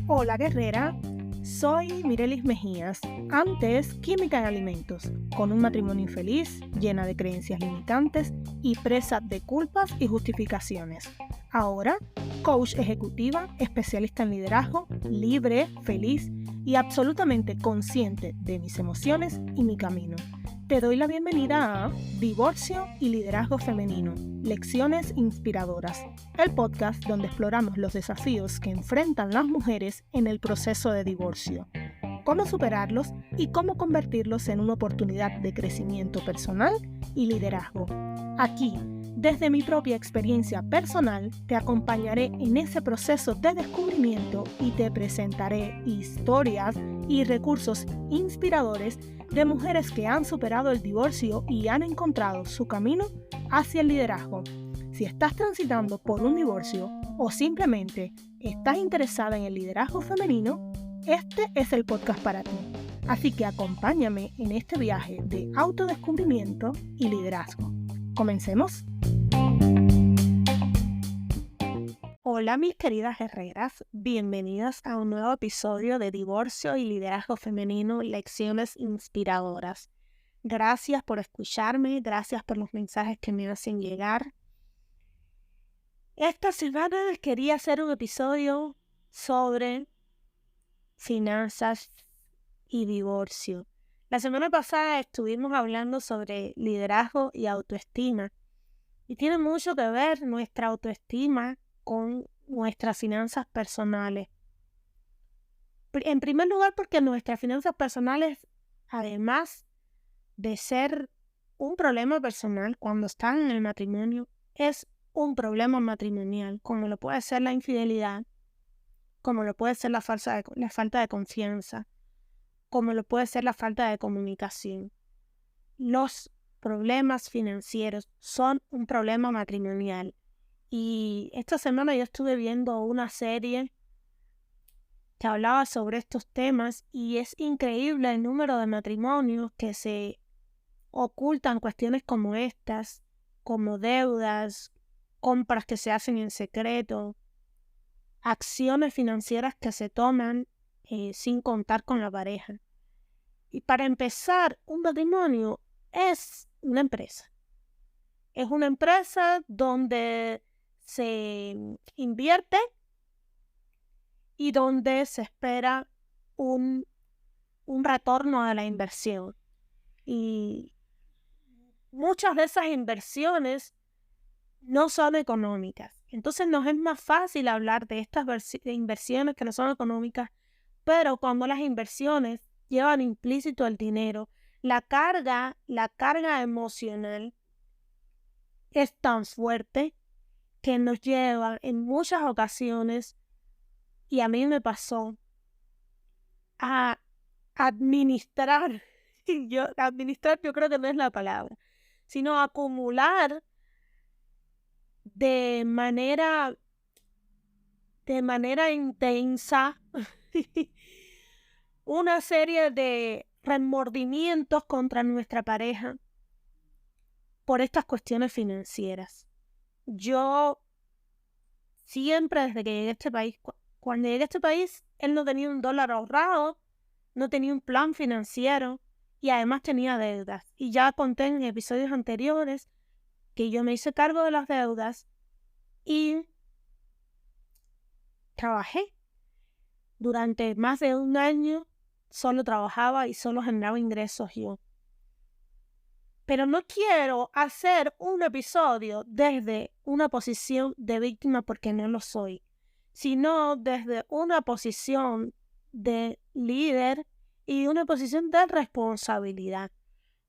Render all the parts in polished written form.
Hola guerrera, soy Mirelis Mejías, antes química en alimentos, con un matrimonio infeliz, llena de creencias limitantes y presa de culpas y justificaciones. Ahora, coach ejecutiva, especialista en liderazgo, libre, feliz y absolutamente consciente de mis emociones y mi camino. Te doy la bienvenida a Divorcio y Liderazgo Femenino, Lecciones Inspiradoras, el podcast donde exploramos los desafíos que enfrentan las mujeres en el proceso de divorcio, cómo superarlos y cómo convertirlos en una oportunidad de crecimiento personal y liderazgo. Aquí, desde mi propia experiencia personal, te acompañaré en ese proceso de descubrimiento y te presentaré historias y recursos inspiradores de mujeres que han superado el divorcio y han encontrado su camino hacia el liderazgo. Si estás transitando por un divorcio o simplemente estás interesada en el liderazgo femenino, este es el podcast para ti. Así que acompáñame en este viaje de autodescubrimiento y liderazgo. ¿Comencemos? Hola mis queridas guerreras, bienvenidas a un nuevo episodio de Divorcio y Liderazgo Femenino, Lecciones Inspiradoras. Gracias por escucharme, gracias por los mensajes que me hacen llegar. Esta semana quería hacer un episodio sobre finanzas y divorcio. La semana pasada estuvimos hablando sobre liderazgo y autoestima y tiene mucho que ver nuestra autoestima con nuestras finanzas personales. En primer lugar, porque nuestras finanzas personales, además de ser un problema personal cuando están en el matrimonio, es un problema matrimonial, como lo puede ser la infidelidad, como lo puede ser la falta de confianza, como lo puede ser la falta de comunicación. Los problemas financieros son un problema matrimonial. Y esta semana yo estuve viendo una serie que hablaba sobre estos temas y es increíble el número de matrimonios que se ocultan cuestiones como estas, como deudas, compras que se hacen en secreto, acciones financieras que se toman sin contar con la pareja. Y para empezar, un matrimonio es una empresa. Es una empresa donde se invierte y donde se espera un retorno a la inversión. Y muchas de esas inversiones no son económicas. Entonces nos es más fácil hablar de estas inversiones que no son económicas, pero cuando las inversiones llevan implícito el dinero, la carga emocional es tan fuerte que nos lleva en muchas ocasiones, y a mí me pasó, a administrar, administrar yo creo que no es la palabra, sino acumular de manera intensa una serie de remordimientos contra nuestra pareja por estas cuestiones financieras. Yo siempre, desde que llegué a este país, cuando llegué a este país, él no tenía $1 ahorrado, no tenía un plan financiero y además tenía deudas. Y ya conté en episodios anteriores que yo me hice cargo de las deudas y trabajé. Durante más de un año solo trabajaba y solo generaba ingresos yo. Pero no quiero hacer un episodio desde una posición de víctima porque no lo soy, sino desde una posición de líder y una posición de responsabilidad.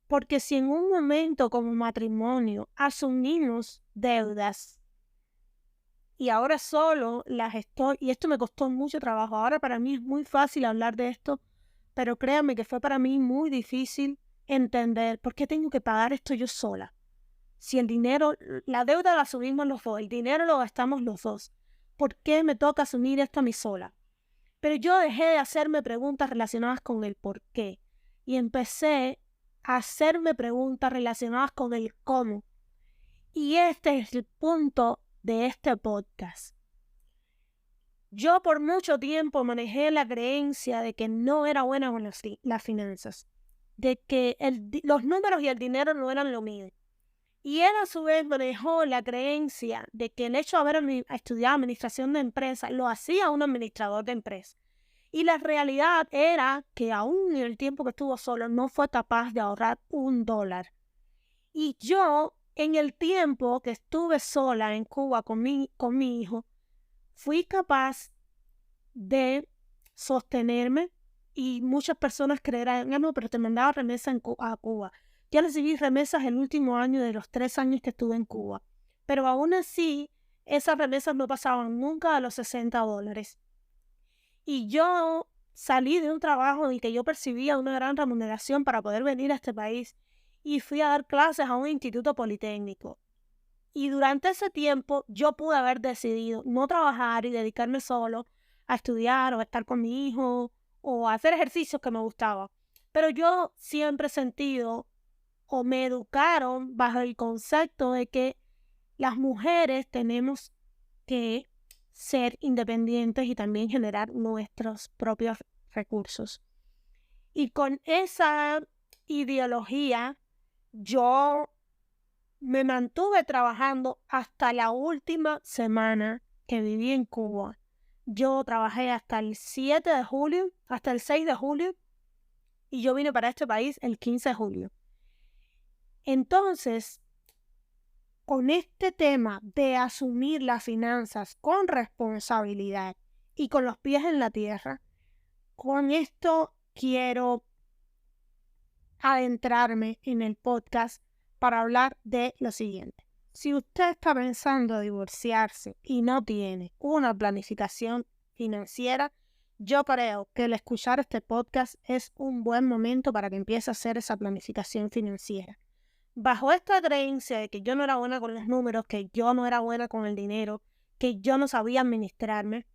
Porque si en un momento como matrimonio asumimos deudas y ahora solo las estoy, y esto me costó mucho trabajo, ahora para mí es muy fácil hablar de esto, pero créanme que fue para mí muy difícil entender por qué tengo que pagar esto yo sola. Si el dinero, la deuda la asumimos los dos, el dinero lo gastamos los dos, ¿por qué me toca asumir esto a mí sola? Pero yo dejé de hacerme preguntas relacionadas con el por qué y empecé a hacerme preguntas relacionadas con el cómo. Y este es el punto de este podcast. Yo por mucho tiempo manejé la creencia de que no era buena con las finanzas, de que los números y el dinero no eran lo mío. Y él a su vez manejó la creencia de que el hecho de haber estudiado administración de empresas lo hacía un administrador de empresas. Y la realidad era que aún en el tiempo que estuvo solo no fue capaz de ahorrar $1. Y yo, en el tiempo que estuve sola en Cuba con mi hijo, fui capaz de sostenerme, y muchas personas creerán, no, pero te mandaba remesas a Cuba. Ya recibí remesas el último año de los 3 años que estuve en Cuba. Pero aún así, esas remesas no pasaban nunca a los $60. Y yo salí de un trabajo en el que yo percibía una gran remuneración para poder venir a este país y fui a dar clases a un instituto politécnico. Y durante ese tiempo yo pude haber decidido no trabajar y dedicarme solo a estudiar o a estar con mi hijo o a hacer ejercicios que me gustaban. Pero yo siempre he sentido o me educaron bajo el concepto de que las mujeres tenemos que ser independientes y también generar nuestros propios recursos. Y con esa ideología yo me mantuve trabajando hasta la última semana que viví en Cuba. Yo trabajé hasta el 7 de julio, hasta el 6 de julio, y yo vine para este país el 15 de julio. Entonces, con este tema de asumir las finanzas con responsabilidad y con los pies en la tierra, con esto quiero adentrarme en el podcast para hablar de lo siguiente. Si usted está pensando divorciarse y no tiene una planificación financiera, yo creo que el escuchar este podcast es un buen momento para que empiece a hacer esa planificación financiera. Bajo esta creencia de que yo no era buena con los números, que yo no era buena con el dinero, que yo no sabía administrarme,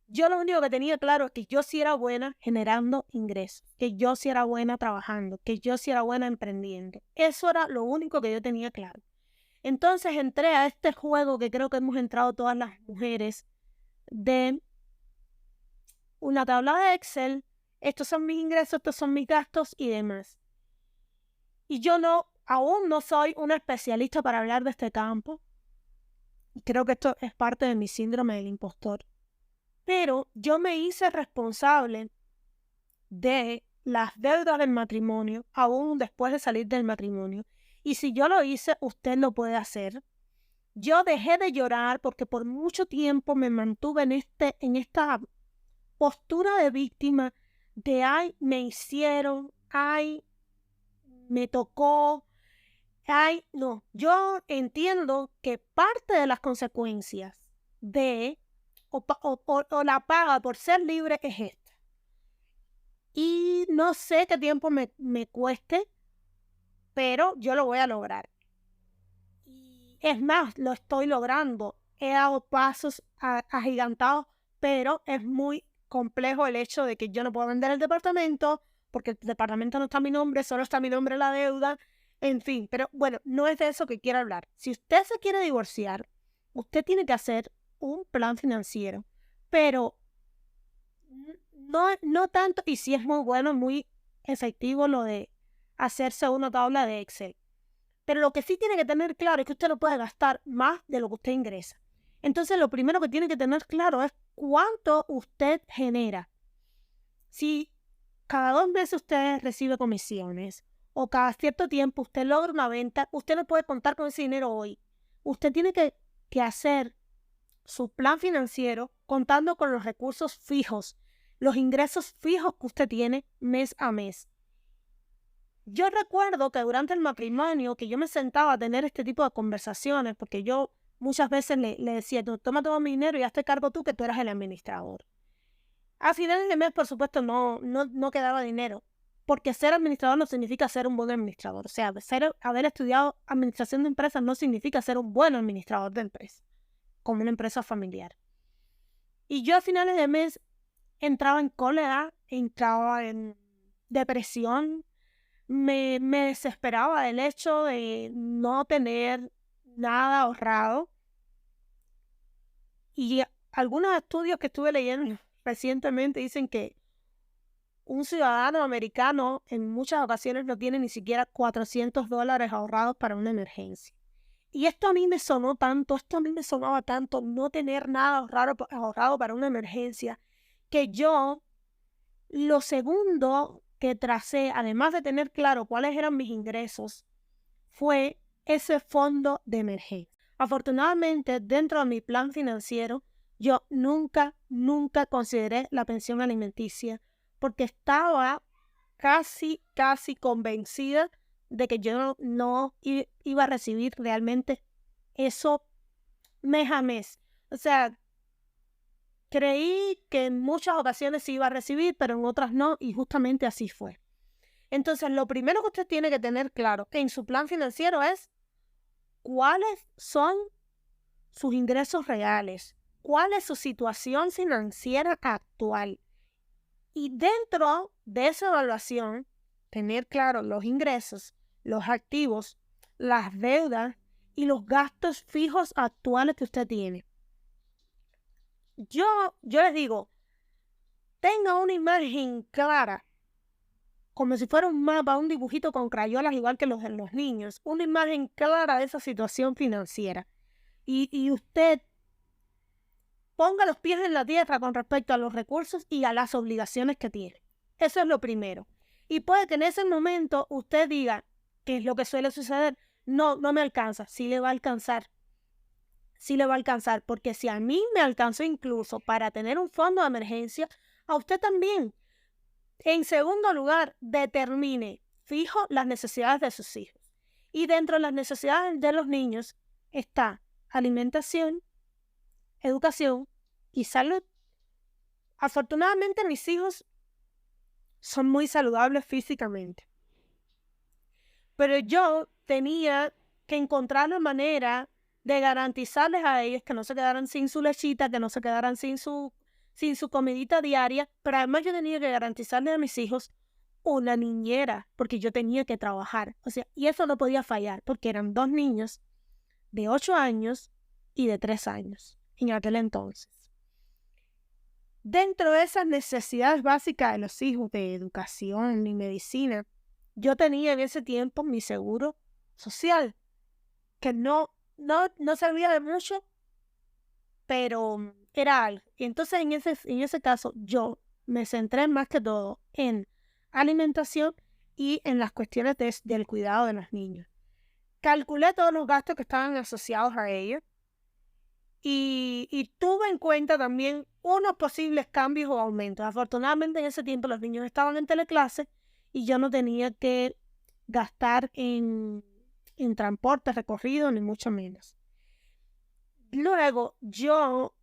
yo lo único que tenía claro es que yo sí era buena generando ingresos, que yo sí era buena trabajando, que yo sí era buena emprendiendo. Eso era lo único que yo tenía claro. Entonces entré a este juego que creo que hemos entrado todas las mujeres, de una tabla de Excel, estos son mis ingresos, estos son mis gastos y demás. Y yo aún no soy una especialista para hablar de este campo. Creo que esto es parte de mi síndrome del impostor. Pero yo me hice responsable de las deudas del matrimonio, aún después de salir del matrimonio. Y si yo lo hice, usted lo puede hacer. Yo dejé de llorar porque por mucho tiempo me mantuve en esta postura de víctima de ay, me hicieron, ay, me tocó, ay, no. Yo entiendo que parte de las consecuencias de o la paga por ser libre es esta. Y no sé qué tiempo me cueste, pero yo lo voy a lograr. Y es más, lo estoy logrando. He dado pasos agigantados, pero es muy complejo el hecho de que yo no puedo vender el departamento porque el departamento no está a mi nombre, solo está a mi nombre la deuda, en fin. Pero bueno, no es de eso que quiero hablar. Si usted se quiere divorciar, usted tiene que hacer un plan financiero, pero no tanto, y sí es muy bueno, muy efectivo lo de hacerse una tabla de Excel. Pero lo que sí tiene que tener claro es que usted no puede gastar más de lo que usted ingresa. Entonces, lo primero que tiene que tener claro es cuánto usted genera. Si cada 2 meses usted recibe comisiones o cada cierto tiempo usted logra una venta, usted no puede contar con ese dinero hoy. Usted tiene que hacer su plan financiero contando con los recursos fijos, los ingresos fijos que usted tiene mes a mes. Yo recuerdo que durante el matrimonio que yo me sentaba a tener este tipo de conversaciones, porque yo muchas veces le decía, toma todo mi dinero y hazte cargo tú que tú eras el administrador. A finales de mes, por supuesto, no quedaba dinero, porque ser administrador no significa ser un buen administrador. O sea, haber estudiado administración de empresas no significa ser un buen administrador de empresas, como una empresa familiar. Y yo a finales de mes entraba en cólera, entraba en depresión, me desesperaba el hecho de no tener nada ahorrado, Y algunos estudios que estuve leyendo recientemente dicen que un ciudadano americano en muchas ocasiones no tiene ni siquiera $400 ahorrados para una emergencia. Y esto a mí me sonó tanto, esto a mí me sonaba tanto, no tener nada ahorrado para una emergencia, que yo, lo segundo que tracé, además de tener claro cuáles eran mis ingresos, fue ese fondo de emergencia. Afortunadamente, dentro de mi plan financiero, yo nunca consideré la pensión alimenticia porque estaba casi convencida de que yo no iba a recibir realmente eso mes a mes. O sea, creí que en muchas ocasiones sí iba a recibir, pero en otras no, y justamente así fue. Entonces, lo primero que usted tiene que tener claro en su plan financiero es cuáles son sus ingresos reales, cuál es su situación financiera actual. Y dentro de esa evaluación, tener claro los ingresos, los activos, las deudas y los gastos fijos actuales que usted tiene. Yo les digo, tenga una imagen clara, como si fuera un mapa, un dibujito con crayolas, igual que los de los niños, una imagen clara de esa situación financiera. Y usted ponga los pies en la tierra con respecto a los recursos y a las obligaciones que tiene. Eso es lo primero. Y puede que en ese momento usted diga, ¿qué es lo que suele suceder? No me alcanza. Sí le va a alcanzar. Sí le va a alcanzar, porque si a mí me alcanzó incluso para tener un fondo de emergencia, a usted también. En segundo lugar, determine fijo las necesidades de sus hijos. Y dentro de las necesidades de los niños está alimentación, educación y salud. Afortunadamente mis hijos son muy saludables físicamente, pero yo tenía que encontrar la manera de garantizarles a ellos que no se quedaran sin su lechita, que no se quedaran sin su comidita diaria, pero además yo tenía que garantizarles a mis hijos una niñera, porque yo tenía que trabajar. O sea, y eso no podía fallar, porque eran 2 niños de 8 años y de 3 años en aquel entonces. Dentro de esas necesidades básicas de los hijos, de educación y medicina, yo tenía en ese tiempo mi seguro social, que no servía de mucho, pero era algo. Y entonces en ese caso yo me centré más que todo en alimentación y en las cuestiones del cuidado de los niños. Calculé todos los gastos que estaban asociados a ello y tuve en cuenta también unos posibles cambios o aumentos. Afortunadamente en ese tiempo los niños estaban en teleclase y yo no tenía que gastar en transporte recorrido ni mucho menos. Luego yo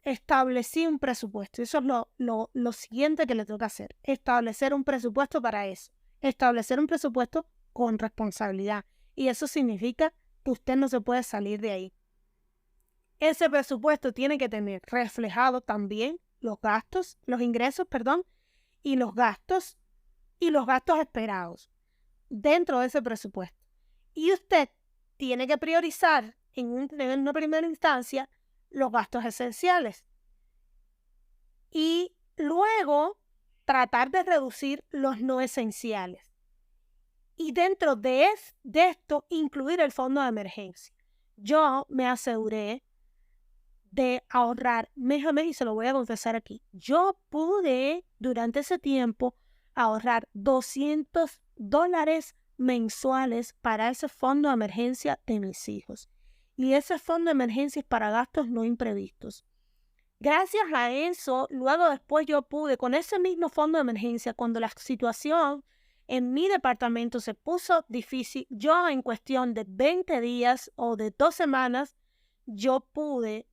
establecí un presupuesto. Eso es lo siguiente que le toca hacer. Establecer un presupuesto para eso. Establecer un presupuesto con responsabilidad. Y eso significa que usted no se puede salir de ahí. Ese presupuesto tiene que tener reflejado también los ingresos, y los gastos esperados dentro de ese presupuesto. Y usted tiene que priorizar en una primera instancia los gastos esenciales y luego tratar de reducir los no esenciales. Y dentro de esto incluir el fondo de emergencia. Yo me aseguré de ahorrar mes a mes y se lo voy a confesar aquí. Yo pude durante ese tiempo ahorrar $200 mensuales para ese fondo de emergencia de mis hijos. Y ese fondo de emergencia es para gastos no imprevistos. Gracias a eso, luego después yo pude, con ese mismo fondo de emergencia, cuando la situación en mi departamento se puso difícil, yo en cuestión de 20 días o de 2 semanas, yo pude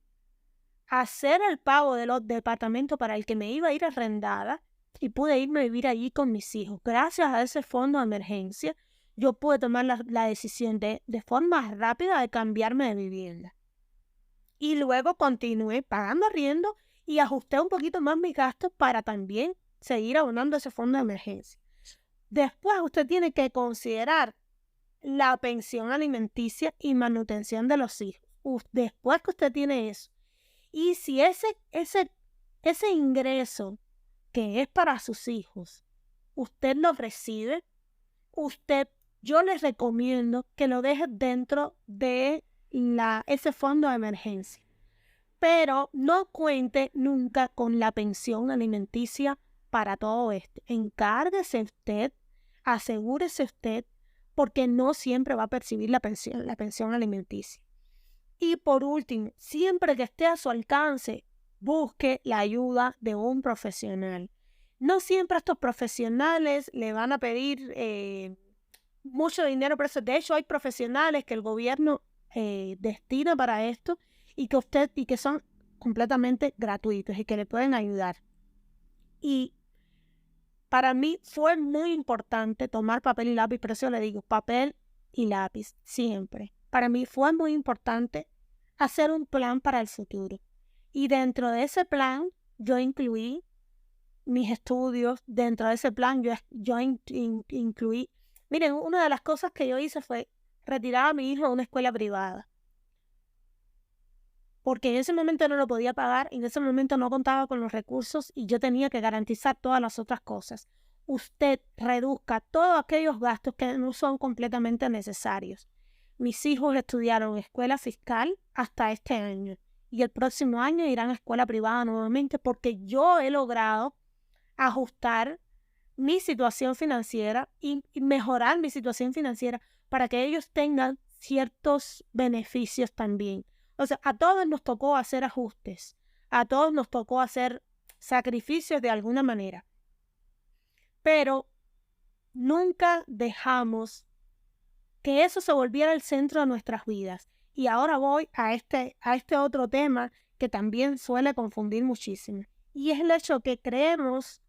hacer el pago del departamento para el que me iba a ir arrendada y pude irme a vivir allí con mis hijos. Gracias a ese fondo de emergencia, yo pude tomar la decisión de forma rápida de cambiarme de vivienda. Y luego continué pagando arriendo y ajusté un poquito más mis gastos para también seguir abonando ese fondo de emergencia. Después usted tiene que considerar la pensión alimenticia y manutención de los hijos. Después que usted tiene eso Y si ese ingreso que es para sus hijos, usted lo recibe, yo les recomiendo que lo deje dentro de ese fondo de emergencia. Pero no cuente nunca con la pensión alimenticia para todo esto. Encárguese usted, asegúrese usted, porque no siempre va a percibir la pensión alimenticia. Y por último, siempre que esté a su alcance, busque la ayuda de un profesional. No siempre estos profesionales le van a pedir mucho dinero por eso. De hecho, hay profesionales que el gobierno destina para esto y que son completamente gratuitos y que le pueden ayudar. Y para mí fue muy importante tomar papel y lápiz, por eso le digo papel y lápiz siempre. Para mí fue muy importante hacer un plan para el futuro. Y dentro de ese plan yo incluí mis estudios. Dentro de ese plan yo incluí... Miren, una de las cosas que yo hice fue retirar a mi hijo a una escuela privada. Porque en ese momento no lo podía pagar, en ese momento no contaba con los recursos y yo tenía que garantizar todas las otras cosas. Usted reduzca todos aquellos gastos que no son completamente necesarios. Mis hijos estudiaron escuela fiscal hasta este año y el próximo año irán a escuela privada nuevamente porque yo he logrado ajustar mi situación financiera y mejorar mi situación financiera para que ellos tengan ciertos beneficios también. O sea, a todos nos tocó hacer ajustes, a todos nos tocó hacer sacrificios de alguna manera, pero nunca dejamos que eso se volviera el centro de nuestras vidas. Y ahora voy a este otro tema que también suele confundir muchísimo, y es el hecho que creemos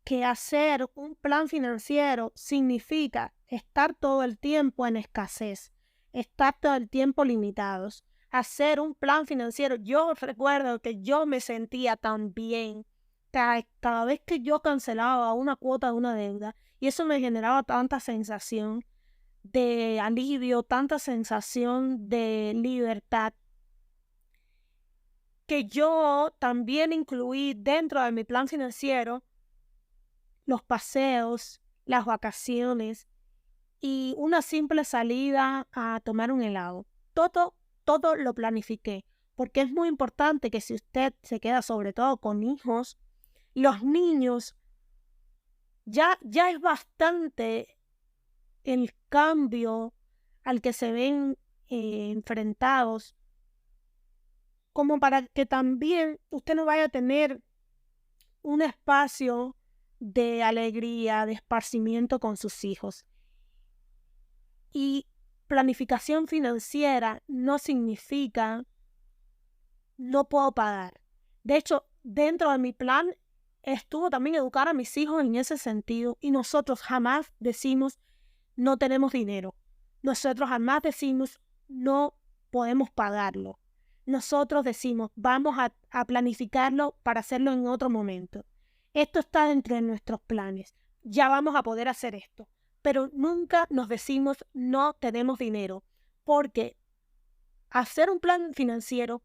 que hacer un plan financiero significa estar todo el tiempo en escasez, estar todo el tiempo limitados. Hacer un plan financiero, yo recuerdo que yo me sentía tan bien cada vez que yo cancelaba una cuota de una deuda, y eso me generaba tanta sensación de alivio, tanta sensación de libertad, que yo también incluí dentro de mi plan financiero los paseos, las vacaciones y una simple salida a tomar un helado. Todo lo planifiqué, porque es muy importante que si usted se queda sobre todo con hijos, los niños, ya es bastante el cambio al que se ven enfrentados, como para que también usted no vaya a tener un espacio de alegría, de esparcimiento con sus hijos. Y planificación financiera no significa no puedo pagar. De hecho, dentro de mi plan estuvo también educar a mis hijos en ese sentido, y nosotros jamás decimos no tenemos dinero. Nosotros jamás decimos no podemos pagarlo. Nosotros decimos vamos a planificarlo para hacerlo en otro momento. Esto está dentro de nuestros planes. Ya vamos a poder hacer esto. Pero nunca nos decimos no tenemos dinero, porque hacer un plan financiero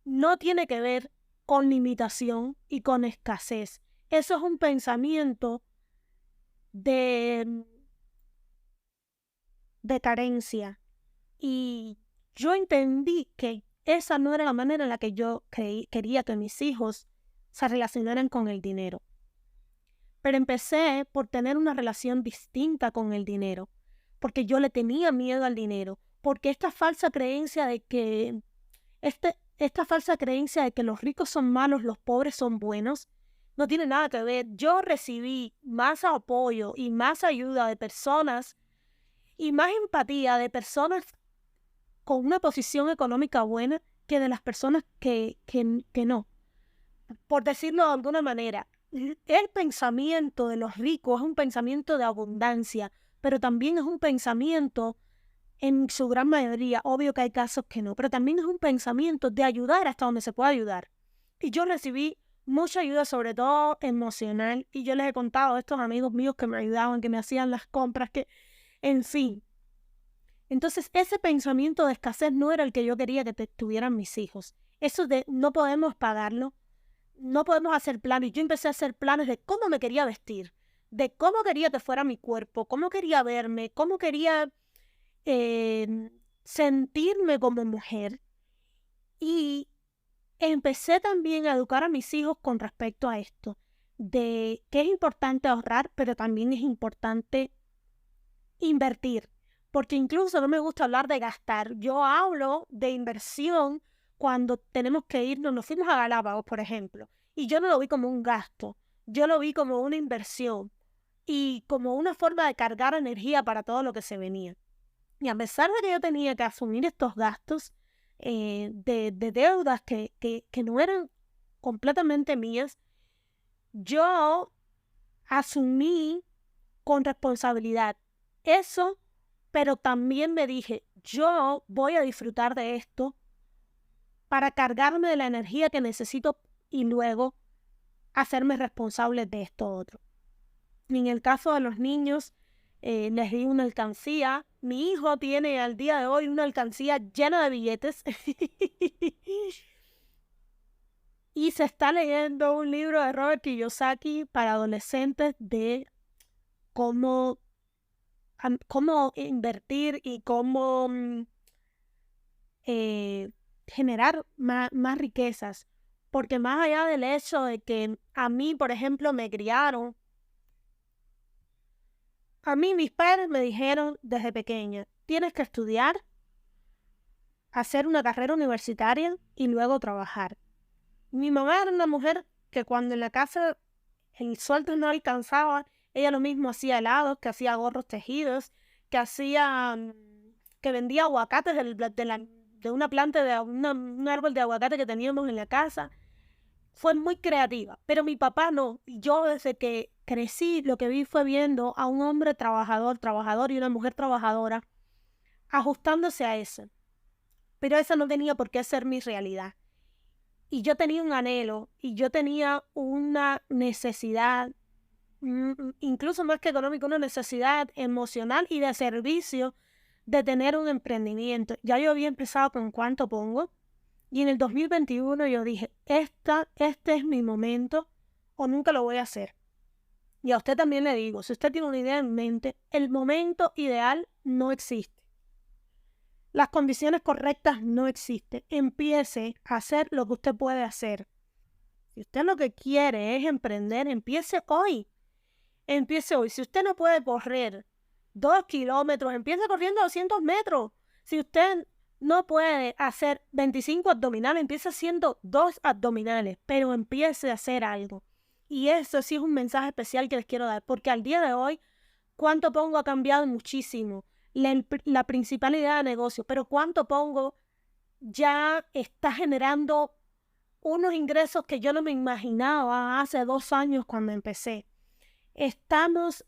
no tiene que ver con limitación y con escasez. Eso es un pensamiento de carencia. Y yo entendí que esa no era la manera en la que yo quería que mis hijos se relacionaran con el dinero. Pero empecé por tener una relación distinta con el dinero, porque yo le tenía miedo al dinero, porque esta falsa creencia de que los ricos son malos, los pobres son buenos, no tiene nada que ver. Yo recibí más apoyo y más ayuda de personas y más empatía de personas con una posición económica buena que de las personas que no. Por decirlo de alguna manera, el pensamiento de los ricos es un pensamiento de abundancia, pero también es un pensamiento, en su gran mayoría, obvio que hay casos que no, pero también es un pensamiento de ayudar hasta donde se pueda ayudar. Y yo recibí mucha ayuda, sobre todo emocional, y yo les he contado a estos amigos míos que me ayudaban, que me hacían las compras, que, en fin. Entonces, ese pensamiento de escasez no era el que yo quería que tuvieran mis hijos. Eso de no podemos pagarlo, no podemos hacer planes. Yo empecé a hacer planes de cómo me quería vestir, de cómo quería que fuera mi cuerpo, cómo quería verme, cómo quería sentirme como mujer. Y empecé también a educar a mis hijos con respecto a esto, de que es importante ahorrar, pero también es importante invertir, porque incluso no me gusta hablar de gastar. Yo hablo de inversión cuando tenemos que irnos, nos fuimos a Galápagos, por ejemplo, y yo no lo vi como un gasto, yo lo vi como una inversión y como una forma de cargar energía para todo lo que se venía. Y a pesar de que yo tenía que asumir estos gastos de deudas que no eran completamente mías, yo asumí con responsabilidad eso, pero también me dije, yo voy a disfrutar de esto para cargarme de la energía que necesito y luego hacerme responsable de esto otro. En el caso de los niños, les di una alcancía. Mi hijo tiene al día de hoy una alcancía llena de billetes. Y se está leyendo un libro de Robert Kiyosaki para adolescentes de cómo invertir y cómo generar más riquezas. Porque más allá del hecho de que a mí, por ejemplo, me criaron, a mí mis padres me dijeron desde pequeña, tienes que estudiar, hacer una carrera universitaria y luego trabajar. Mi mamá era una mujer que cuando en la casa el sueldo no alcanzaba, ella lo mismo hacía helados, que hacía gorros tejidos, que hacía, que vendía aguacates de una planta, un árbol de aguacate que teníamos en la casa. Fue muy creativa, pero mi papá no. Yo desde que crecí lo que vi fue viendo a un hombre trabajador y una mujer trabajadora ajustándose a eso. Pero esa no tenía por qué ser mi realidad. Y yo tenía un anhelo y yo tenía una necesidad, incluso más que económica, una necesidad emocional y de servicio de tener un emprendimiento. Ya yo había empezado con cuánto pongo y en el 2021 yo dije, este es mi momento o nunca lo voy a hacer. Y a usted también le digo, si usted tiene una idea en mente, el momento ideal no existe. Las condiciones correctas no existen. Empiece a hacer lo que usted puede hacer. Si usted lo que quiere es emprender, empiece hoy. Empiece hoy. Si usted no puede correr 2 kilómetros, empiece corriendo 200 metros. Si usted no puede hacer 25 abdominales, empiece haciendo 2 abdominales, pero empiece a hacer algo. Y eso sí es un mensaje especial que les quiero dar, porque al día de hoy, cuánto pongo ha cambiado muchísimo. La principal idea de negocio, pero cuánto pongo ya está generando unos ingresos que yo no me imaginaba hace 2 años cuando empecé. Estamos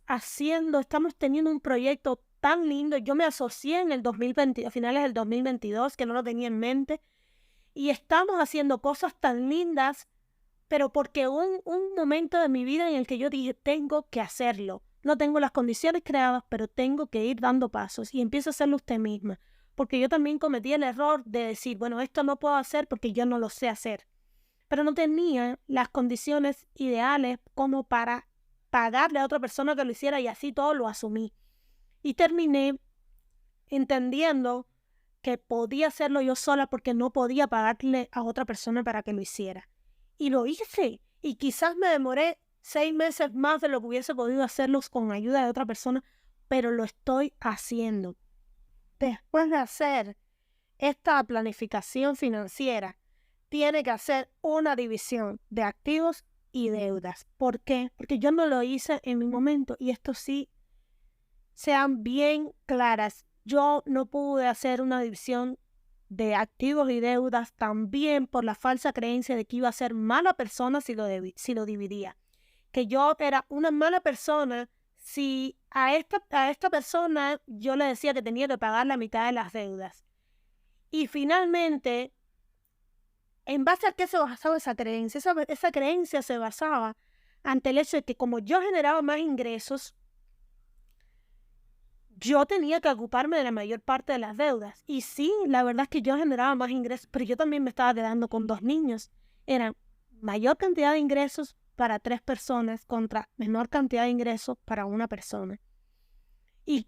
teniendo un proyecto tan lindo. Yo me asocié en el 2020, a finales del 2022, que no lo tenía en mente, y estamos haciendo cosas tan lindas, pero porque un momento de mi vida en el que yo dije, tengo que hacerlo. No tengo las condiciones creadas, pero tengo que ir dando pasos y empiezo a hacerlo usted misma. Porque yo también cometí el error de decir, bueno, esto no puedo hacer porque yo no lo sé hacer. Pero no tenía las condiciones ideales como para pagarle a otra persona que lo hiciera y así todo lo asumí. Y terminé entendiendo que podía hacerlo yo sola porque no podía pagarle a otra persona para que lo hiciera. Y lo hice. Y quizás me demoré 6 meses más de lo que hubiese podido hacerlos con ayuda de otra persona, pero lo estoy haciendo. Después de hacer esta planificación financiera, tiene que hacer una división de activos y deudas. ¿Por qué? Porque yo no lo hice en mi momento y esto sí, sean bien claras. Yo no pude hacer una división de activos y deudas también por la falsa creencia de que iba a ser mala persona si lo dividía. Que yo era una mala persona si a esta persona yo le decía que tenía que pagar la mitad de las deudas. Y finalmente, ¿en base a qué se basaba esa creencia? Esa creencia se basaba ante el hecho de que como yo generaba más ingresos, yo tenía que ocuparme de la mayor parte de las deudas. Y sí, la verdad es que yo generaba más ingresos, pero yo también me estaba quedando con 2 niños. Eran mayor cantidad de ingresos para 3 personas contra menor cantidad de ingresos para una persona. Y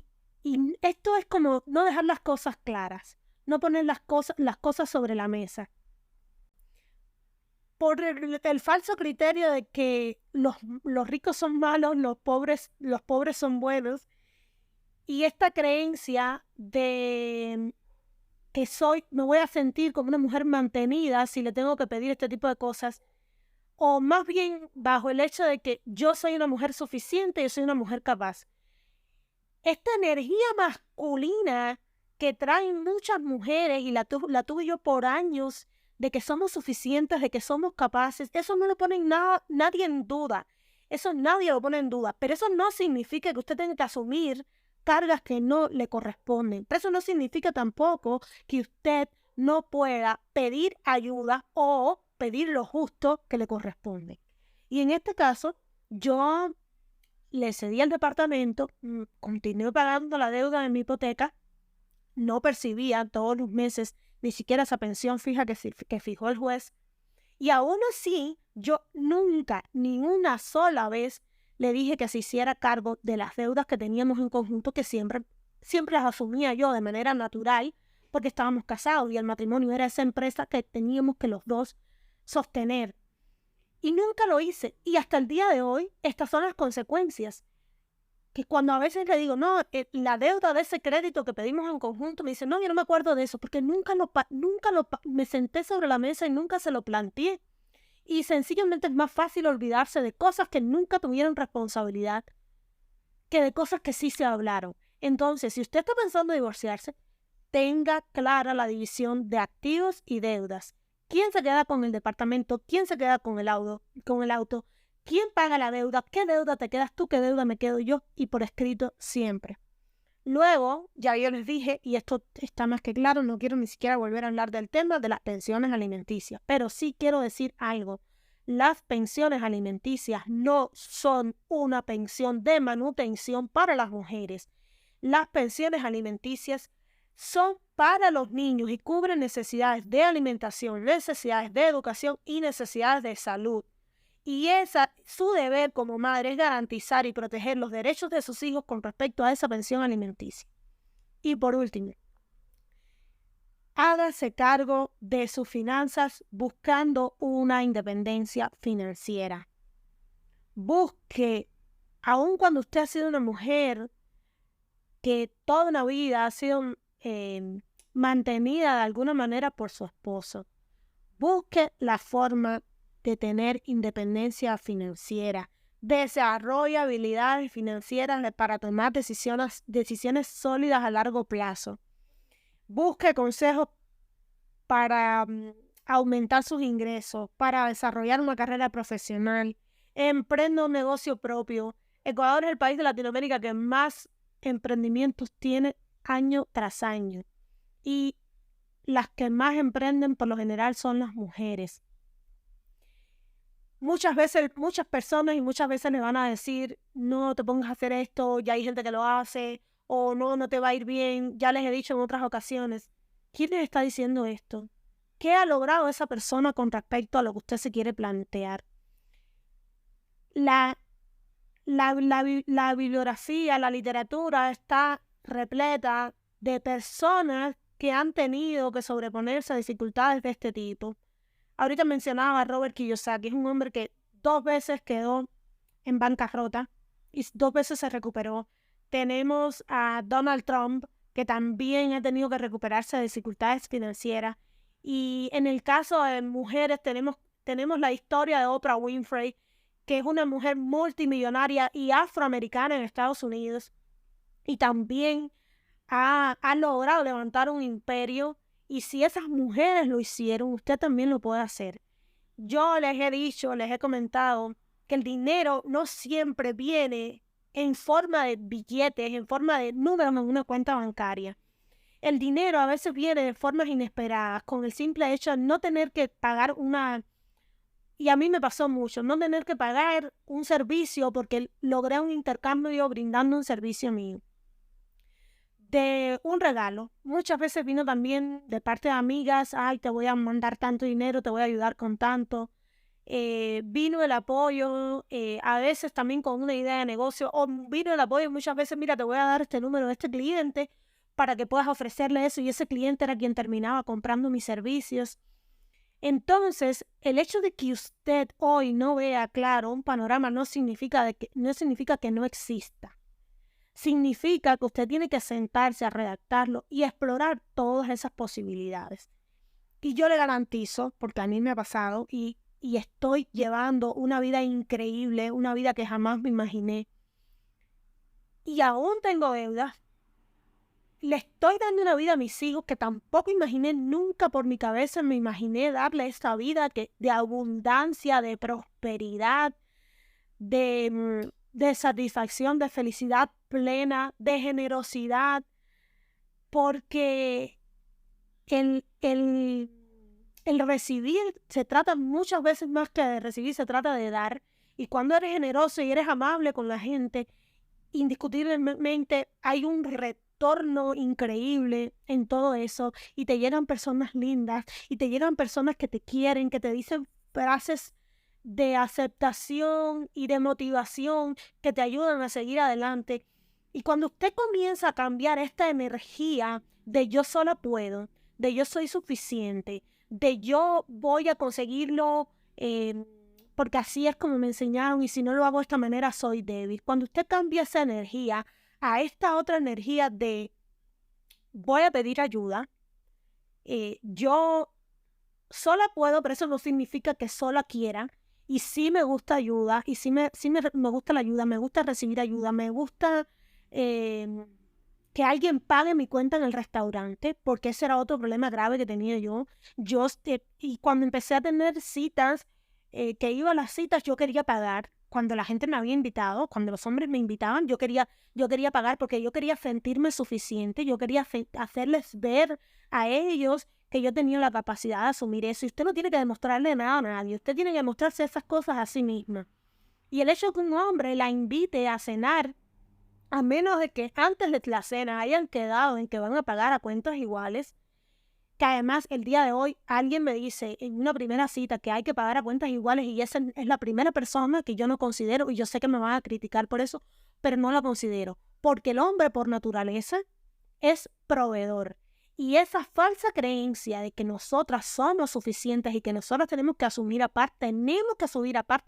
esto es como no dejar las cosas claras, no poner las cosas sobre la mesa. Por el falso criterio de que los ricos son malos, los pobres son buenos. Y esta creencia de que me voy a sentir como una mujer mantenida si le tengo que pedir este tipo de cosas, o más bien bajo el hecho de que yo soy una mujer suficiente, yo soy una mujer capaz. Esta energía masculina que traen muchas mujeres, y la tuve yo por años, de que somos suficientes, de que somos capaces, eso no lo pone nadie en duda. Eso nadie lo pone en duda. Pero eso no significa que usted tenga que asumir cargas que no le corresponden. Pero eso no significa tampoco que usted no pueda pedir ayuda o pedir lo justo que le corresponde. Y en este caso, yo le cedí el departamento, continué pagando la deuda de mi hipoteca, no percibía todos los meses ni siquiera esa pensión fija que fijó el juez. Y aún así, yo nunca, ni una sola vez, le dije que se hiciera cargo de las deudas que teníamos en conjunto, que siempre las asumía yo de manera natural, porque estábamos casados y el matrimonio era esa empresa que teníamos que los dos sostener. Y nunca lo hice. Y hasta el día de hoy, estas son las consecuencias. Que cuando a veces le digo, no, la deuda de ese crédito que pedimos en conjunto, me dice, no, yo no me acuerdo de eso, porque me senté sobre la mesa y nunca se lo planteé. Y sencillamente es más fácil olvidarse de cosas que nunca tuvieron responsabilidad que de cosas que sí se hablaron. Entonces, si usted está pensando en divorciarse, tenga clara la división de activos y deudas. ¿Quién se queda con el departamento? ¿Quién se queda con el auto? ¿Quién paga la deuda? ¿Qué deuda te quedas tú? ¿Qué deuda me quedo yo? Y por escrito siempre. Luego, ya yo les dije, y esto está más que claro, no quiero ni siquiera volver a hablar del tema de las pensiones alimenticias, pero sí quiero decir algo. Las pensiones alimenticias no son una pensión de manutención para las mujeres. Las pensiones alimenticias son para los niños y cubren necesidades de alimentación, necesidades de educación y necesidades de salud. Y su deber como madre es garantizar y proteger los derechos de sus hijos con respecto a esa pensión alimenticia. Y por último, hágase cargo de sus finanzas buscando una independencia financiera. Busque, aun cuando usted ha sido una mujer que toda una vida ha sido mantenida de alguna manera por su esposo, busque la forma de tener independencia financiera, desarrolla habilidades financieras para tomar decisiones sólidas a largo plazo. Busque consejos para aumentar sus ingresos, para desarrollar una carrera profesional, emprenda un negocio propio. Ecuador es el país de Latinoamérica que más emprendimientos tiene año tras año. Y las que más emprenden por lo general son las mujeres. Muchas personas y muchas veces le van a decir, no te pongas a hacer esto, ya hay gente que lo hace, o no te va a ir bien, ya les he dicho en otras ocasiones. ¿Quién les está diciendo esto? ¿Qué ha logrado esa persona con respecto a lo que usted se quiere plantear? La bibliografía, la literatura está repleta de personas que han tenido que sobreponerse a dificultades de este tipo. Ahorita mencionaba a Robert Kiyosaki, es un hombre que 2 veces quedó en bancarrota y 2 veces se recuperó. Tenemos a Donald Trump, que también ha tenido que recuperarse de dificultades financieras. Y en el caso de mujeres tenemos la historia de Oprah Winfrey, que es una mujer multimillonaria y afroamericana en Estados Unidos. Y también ha logrado levantar un imperio. Y si esas mujeres lo hicieron, usted también lo puede hacer. Yo les he comentado que el dinero no siempre viene en forma de billetes, en forma de números en una cuenta bancaria. El dinero a veces viene de formas inesperadas, con el simple hecho de no tener que pagar y a mí me pasó mucho, no tener que pagar un servicio porque logré un intercambio brindando un servicio mío. de un regalo. Muchas veces vino también de parte de amigas, ay, te voy a mandar tanto dinero, te voy a ayudar con tanto. Vino el apoyo, a veces también con una idea de negocio, o vino el apoyo muchas veces, mira, te voy a dar este número de este cliente para que puedas ofrecerle eso, y ese cliente era quien terminaba comprando mis servicios. Entonces, el hecho de que usted hoy no vea claro un panorama no significa que no exista. Significa que usted tiene que sentarse a redactarlo y explorar todas esas posibilidades. Y yo le garantizo, porque a mí me ha pasado, y estoy llevando una vida increíble, una vida que jamás me imaginé. Y aún tengo deudas. Le estoy dando una vida a mis hijos que tampoco imaginé, nunca por mi cabeza me imaginé darle esta vida de abundancia, de prosperidad, de satisfacción, de felicidad plena, de generosidad, porque el recibir se trata muchas veces más que de recibir, se trata de dar. Y cuando eres generoso y eres amable con la gente, indiscutiblemente hay un retorno increíble en todo eso, y te llegan personas lindas, y te llegan personas que te quieren, que te dicen frases de aceptación y de motivación que te ayudan a seguir adelante. Y cuando usted comienza a cambiar esta energía de yo sola puedo, de yo soy suficiente, de yo voy a conseguirlo porque así es como me enseñaron, y si no lo hago de esta manera soy débil. Cuando usted cambia esa energía a esta otra energía de voy a pedir ayuda, yo sola puedo, pero eso no significa que sola quiera. Y sí me gusta ayuda, y sí me gusta la ayuda, me gusta recibir ayuda, me gusta que alguien pague mi cuenta en el restaurante, porque ese era otro problema grave que tenía yo. Y cuando empecé a tener citas, que iba a las citas, yo quería pagar. Cuando la gente me había invitado, cuando los hombres me invitaban, yo quería pagar porque yo quería sentirme suficiente, yo quería hacerles ver a ellos que yo tenía la capacidad de asumir eso. Y usted no tiene que demostrarle nada a nadie, usted tiene que demostrarse esas cosas a sí misma. Y el hecho de que un hombre la invite a cenar, a menos de que antes de la cena hayan quedado en que van a pagar a cuentas iguales, que además el día de hoy alguien me dice en una primera cita que hay que pagar a cuentas iguales, y esa es la primera persona que yo no considero, y yo sé que me van a criticar por eso, pero no la considero, porque el hombre por naturaleza es proveedor. Y esa falsa creencia de que nosotras somos suficientes y que nosotras tenemos que asumir aparte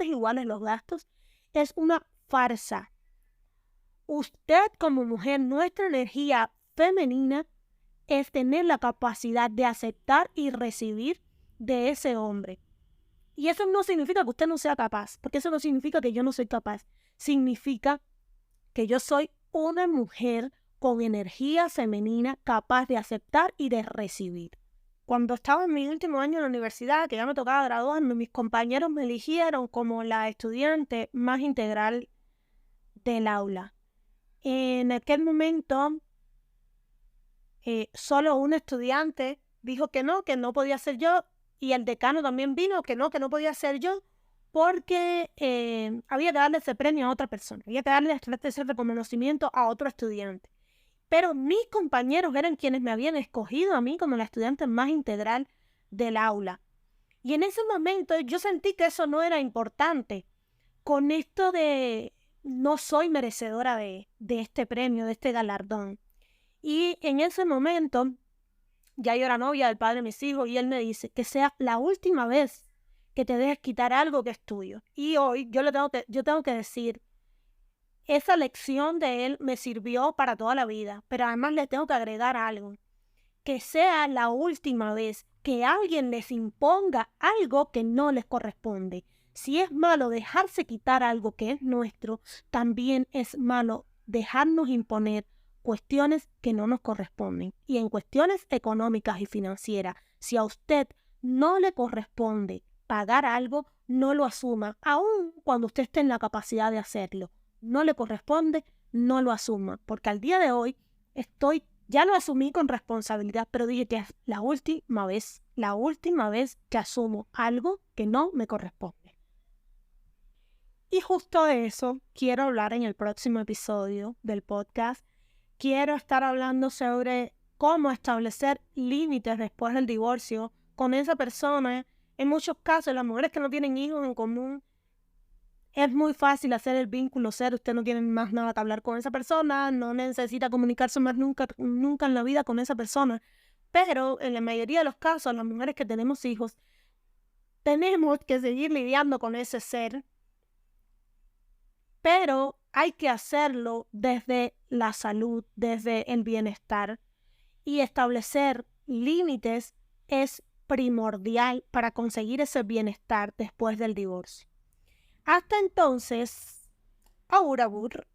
iguales los gastos, es una farsa. Usted como mujer, nuestra energía femenina es tener la capacidad de aceptar y recibir de ese hombre. Y eso no significa que usted no sea capaz, porque eso no significa que yo no soy capaz. Significa que yo soy una mujer con energía femenina capaz de aceptar y de recibir. Cuando estaba en mi último año en la universidad, que ya me tocaba graduarme, mis compañeros me eligieron como la estudiante más integral del aula. En aquel momento, solo un estudiante dijo que no podía ser yo, y el decano también vino que no podía ser yo, porque había que darle ese premio a otra persona, había que darle ese reconocimiento a otro estudiante. Pero mis compañeros eran quienes me habían escogido a mí como la estudiante más integral del aula. Y en ese momento yo sentí que eso no era importante, con esto de no soy merecedora de este premio, de este galardón. Y en ese momento, ya yo era novia del padre de mis hijos, y él me dice que sea la última vez que te dejes quitar algo que es tuyo. Y hoy yo tengo que decir, esa lección de él me sirvió para toda la vida, pero además le tengo que agregar algo, que sea la última vez que alguien les imponga algo que no les corresponde. Si es malo dejarse quitar algo que es nuestro, también es malo dejarnos imponer cuestiones que no nos corresponden. Y en cuestiones económicas y financieras, si a usted no le corresponde pagar algo, no lo asuma, aun cuando usted esté en la capacidad de hacerlo. No le corresponde, no lo asuma, porque al día de hoy ya lo asumí con responsabilidad, pero dije que es la última vez que asumo algo que no me corresponde. Y justo de eso quiero hablar en el próximo episodio del podcast, quiero estar hablando sobre cómo establecer límites después del divorcio con esa persona. En muchos casos, las mujeres que no tienen hijos en común, es muy fácil hacer el vínculo cero. Usted no tiene más nada que hablar con esa persona, no necesita comunicarse más nunca en la vida con esa persona. Pero en la mayoría de los casos, las mujeres que tenemos hijos, tenemos que seguir lidiando con ese ser, pero hay que hacerlo desde la salud, desde el bienestar, y establecer límites es primordial para conseguir ese bienestar después del divorcio. Hasta entonces, Aurabur.